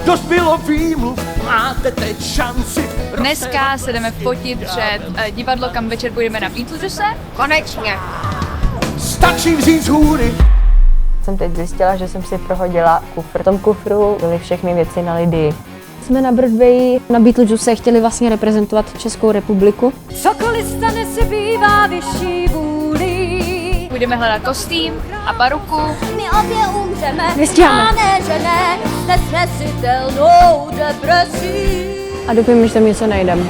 dost bylo výmluv, máte teď šanci. Dneska se jdeme fotit před divadlo, kam večer půjdeme na Beetlejuice. Konečně. Stačí vzít z hůry. Jsem teď zjistila, že jsem si prohodila kufr. V tom kufru byly všechny věci na Lidii. Jsme na Broadwayi, na Beetlejuice chtěli vlastně reprezentovat Českou republiku. Cokoliv stane se bývá vyšší vůli. Budeme hledat kostým a paruku. My obě umřeme, Nestíháme. a ne, že ne, s nesnesitelnou depresí. A doufám, že tam něco najdem.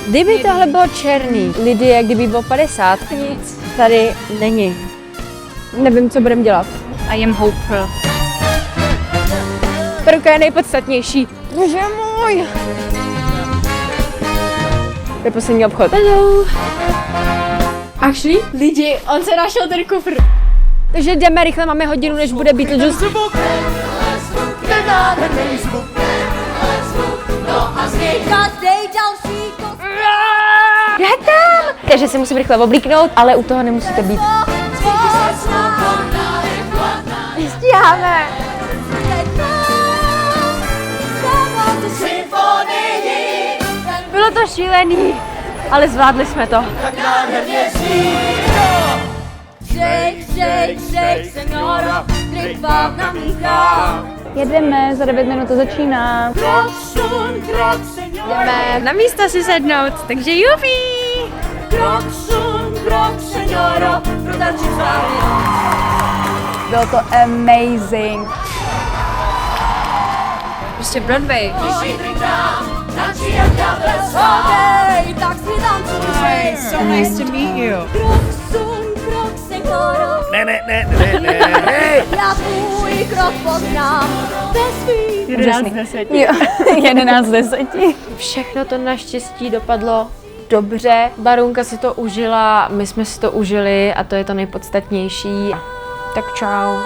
Kdyby tohle bylo černý, Lidie, kdyby bylo 50, nic tady není. Nevím, co budeme dělat. I am hopeful. Peruka je nejpodstatnější. Bože můj! To je poslední obchod. Hello! Actually, lidi, on se našel ten kufr. Takže jdeme rychle, máme hodinu, než bude Beetlejuice. Je tam! Takže se musím rychle oblíknout, ale u toho nemusíte být. Nestíháme! Bylo to šílený, ale zvládli jsme to. Jedeme, za 9 minut to začíná. Jdeme na místo si sednout, takže jupi! Bylo to amazing. Prostě Broadway. So nice to meet you. Ne. Já tvůj krok poznám. Jo, 11 z 10. Všechno to naštěstí dopadlo dobře. Barunka si to užila, my jsme si to užili a to je to nejpodstatnější. Tak čau.